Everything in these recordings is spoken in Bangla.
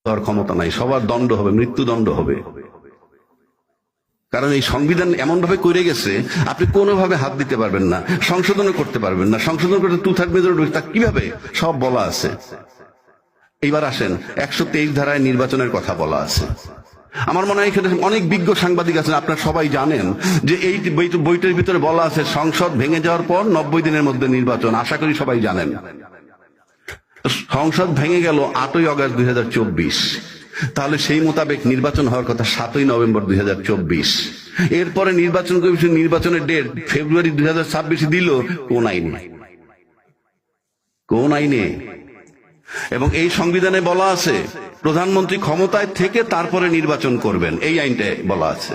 দেওয়ার ক্ষমতা নাই, সবার দণ্ড হবে, মৃত্যুদণ্ড হবে। কারণ এই সংবিধান এমন ভাবে করে গেছে আপনি কোনোভাবে হাত দিতে পারবেন না, সংশোধনও করতে পারবেন না। সংশোধন করতে 2/3 মেজরিটি, তা কিভাবে? সব বলা আছে। এইবার আসেন 123 ধারায় নির্বাচনের কথা বলা আছে। আমার মনে হয় এখানে অনেক বিজ্ঞ সাংবাদিক আছেন, আপনারা সবাই জানেন যে এই বইটার ভিতরে বলা আছে সংসদ ভেঙে যাওয়ার পর 90 দিনের মধ্যে নির্বাচন। আশা করি সবাই জানেন। সংসদ ভেঙে গেল 8ই আগস্ট 2024, তাহলে সেই মোতাবেক নির্বাচন হওয়ার কথা 7ই নভেম্বর 2024। এরপরে নির্বাচন কমিশন নির্বাচনের ডেট ফেব্রুয়ারি 2026 দিল। কোন আইনে? এবং এই সংবিধানে বলা আছে প্রধানমন্ত্রী ক্ষমতায় থেকে তারপরে নির্বাচন করবেন, এই আইনটায় বলা আছে।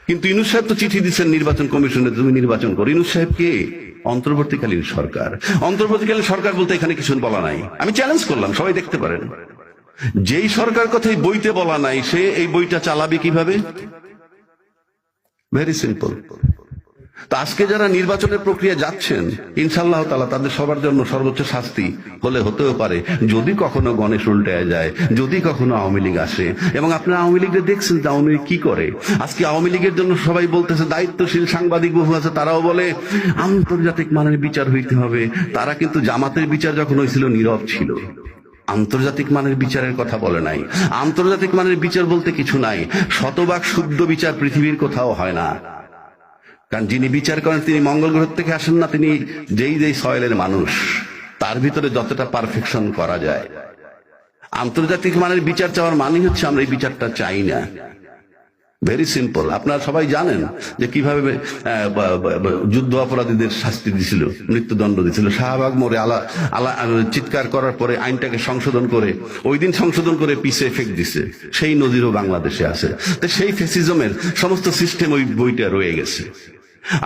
কিন্তু ইউনূস সাহেব তো চিঠি দিচ্ছেন নির্বাচন কমিশনে, তুমি নির্বাচন করো। ইউনূস সাহেব কে? অন্তর্বর্তীকালীন সরকার। অন্তর্বর্তীকালীন সরকার বলতে এখানে কিছু বলা নাই। আমি চ্যালেঞ্জ করলাম, সবাই দেখতে পারেন। যেই সরকার কথাই বইতে বলা নাই, সে এই বইটা চালাবে কিভাবে? Very simple. তা আজকে যারা নির্বাচনের প্রক্রিয়া যাচ্ছেন, ইনশাআল্লাহ তাআলা তাদের সবার জন্য সর্বোচ্চ শাস্তি হতেও পারে যদি কখনো গণেশ উল্টায় যায়, যদি কখনো আওয়ামী লীগ আসে। এবং আপনারা আওয়ামী লীগকে দেখছেন যে আওয়ামী লীগ কি করে। আজকে আওয়ামী লীগের জন্য সবাই বলতেছে, দায়িত্বশীল সাংবাদিক বহু আছে, তারাও বলে আন্তর্জাতিক মানের বিচার হইতে হবে। তারা কিন্তু জামাতের বিচার যখন হয়েছিল নীরব ছিল, আন্তর্জাতিক মানের বিচারের কথা বলে নাই। আন্তর্জাতিক মানের বিচার বলতে কিছু নাই, শতভাগ শুদ্ধ বিচার পৃথিবীর কোথাও হয় না। কারণ যিনি বিচার করেন তিনি মঙ্গল গ্রহ থেকে আসেন না, তিনি যেই সয়েলের মানুষ, তার ভিতরে যতটা পারফেকশন করা যায়। আন্তর্জাতিক মানের বিচার চাওয়ার মানে হচ্ছে আমরা এই বিচারটা চাই না। Very simple. আপনারা সবাই জানেন যে কিভাবে যুদ্ধ অপরাধীদের শাস্তি দিছিল, মৃত্যুদণ্ড দিছিল। শাহবাগ মোড়ে চিৎকার করার পরে আইনটাকে সংশোধন করে, ওই দিন সংশোধন করে পিছে ফেক দিছে। সেই নজিরও বাংলাদেশে আছে। তো সেই ফ্যাসিজমের সমস্ত সিস্টেম ওই বইটা রয়ে গেছে।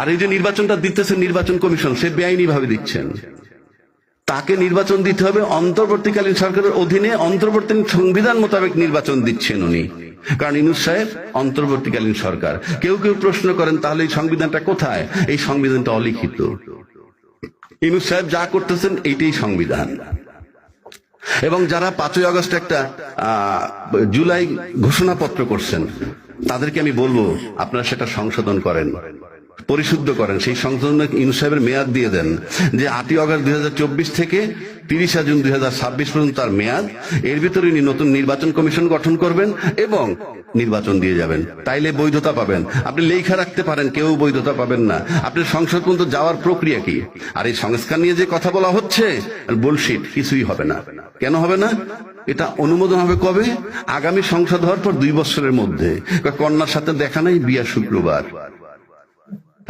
আর এই যে নির্বাচনটা দিতেছেন নির্বাচন কমিশন, সে বেআইনি ভাবে দিচ্ছেন। তাকে নির্বাচন দিতে হবে অন্তর্বর্তীকালীন সরকারের অধীনে, অন্তর্বর্তী সংবিধান মোতাবেক নির্বাচন দিচ্ছেন উনি। কারণ ইউনূস সাহেব অন্তর্বর্তীকালীন সরকার। কেউ কেউ প্রশ্ন করেন তাহলে এই সংবিধানটা কোথায়? এই সংবিধানটা অলিখিত। ইউনূস সাহেব যা করতেছেন এইটাই সংবিধান। এবং যারা 5ই আগস্ট একটা জুলাই ঘোষণাপত্র করছেন, তাদেরকে আমি বলবো আপনারা সেটা সংশোধন করেন, পরিশুদ্ধ করেন। সেই সংশোধনে ইউনূস সাহেবের মেয়াদ দিয়ে দেন যে 8ই আগস্ট 2024 থেকে 30 জুন 2026 পর্যন্ত তার মেয়াদ। এর ভিতরে উনি নতুন নির্বাচন কমিশন গঠন করবেন এবং নির্বাচন দিয়ে যাবেন। তাইলে বৈধতা পাবেন। আপনি লেখা রাখতে পারেন, কেউ বৈধতা পাবেন না। আপনি সংসদ পর্যন্ত যাওয়ার প্রক্রিয়া কি? আর এই সংস্কার নিয়ে যে কথা বলা হচ্ছে, বুলশিট, কিছুই হবে না। কেন হবে না? এটা অনুমোদন হবে কবে? আগামী সংসদ হওয়ার পর 2 বছরের মধ্যে। কন্যার সাথে দেখা নাই, বিয়া শুক্রবার।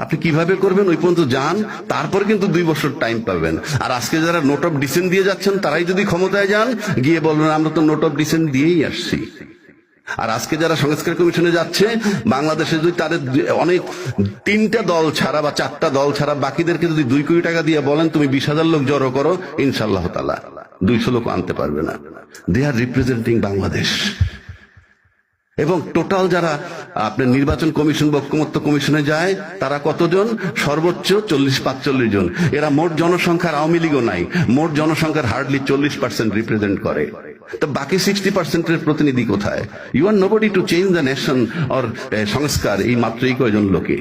আপনি কিভাবে করবেন? ওই পর্যন্ত যান, তারপর কিন্তু 2 বছর টাইম পাবেন। আর আজকে যারা নোট অফ ডিসেন্ট দিয়ে যাচ্ছেন, তারাই যদি ক্ষমতায় যান, গিয়ে বলবেন আমরা তো নোট অফ ডিসেন্ট দিয়েই আসছি। আর আজকে যারা সংস্কার কমিশনে যাচ্ছে, বাংলাদেশে যদি তাদের অনেক 3টা দল ছাড়া বা 4টা দল ছাড়া বাকিদেরকে যদি 2 কোটি টাকা দিয়ে বলেন তুমি 20,000 লোক জড়ো করো, ইনশাআল্লাহ তাআলা 200 লোক আনতে পারবে না। দে আর রিপ্রেজেন্টিং বাংলাদেশ। এবং টোটাল যারা আপনার নির্বাচন কমিশন বা ঐকমত্য কমিশনে যায়, তারা কতজন? সর্বোচ্চ 40-45 জন। এরা মোট জনসংখ্যার আওয়ামী লীগও নাই, মোট জনসংখ্যার হার্ডলি 40% রিপ্রেজেন্ট করে। তো বাকি 60%-এর প্রতিনিধি কোথায়? You are nobody to change the nation or সংস্কার, এই মাত্র এই কয়জন লোকে।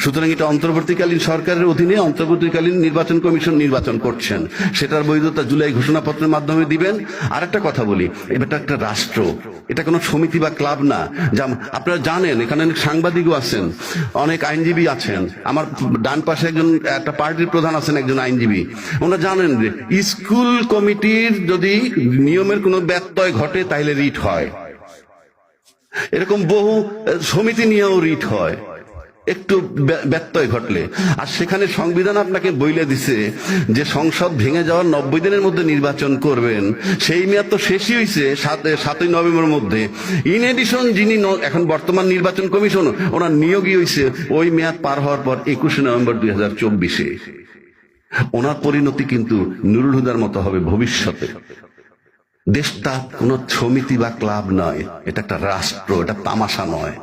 সুতরাং এটা অন্তর্বর্তীকালীন সরকারের অধীনে অন্তর্বর্তীকালীন নির্বাচন কমিশন নির্বাচন করছেন, সেটার বৈধতা জুলাই ঘোষণাপত্রের মাধ্যমে দিবেন। আর একটা কথা বলি, এটা একটা রাষ্ট্র, এটা কোনো সমিতি বা ক্লাব না। আপনারা জানেন এখানে অনেক সাংবাদিকও আছেন, অনেক আইনজীবী আছেন। আমার ডান পাশে একটা পার্টির প্রধান আছেন, একজন আইনজীবী। ওনারা জানেন যে স্কুল কমিটির যদি নিয়মের কোনো ব্যত্যয় ঘটে তাহলে রিট হয়। এরকম বহু সমিতি নিয়েও রিট হয় একটু ব্যত্যয় ঘটলে। আর সেখানে সংবিধান আপনাকে বইলে দিছে যে সংসদ ভেঙে যাওয়ার 90 দিনের মধ্যে নির্বাচন করবেন। সেই মেয়াদ তো শেষই হয়েছে 7ই নভেম্বর মধ্যে। ইন এডিশন যিনি এখন বর্তমান নির্বাচন কমিশন, ওনার নিয়োগই হয়েছে ওই মেয়াদ পার হওয়ার পর 21 নভেম্বর 2024-এ। ওনার পরিণতি কিন্তু নুরুল হুদার মতো হবে ভবিষ্যতে। দেশটা কোনো সমিতি বা ক্লাব নয়, এটা একটা রাষ্ট্র, এটা তামাশা নয়।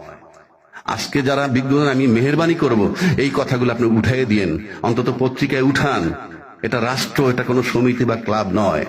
আজকে যারা বিজ্ঞান, আমি মেহেরবানি করব এই কথাগুলো আপনি উঠাইয়ে দিয়েন, অন্তত পত্রিকায় উঠান। এটা রাষ্ট্র, এটা কোনো সমিতি বা ক্লাব নয়।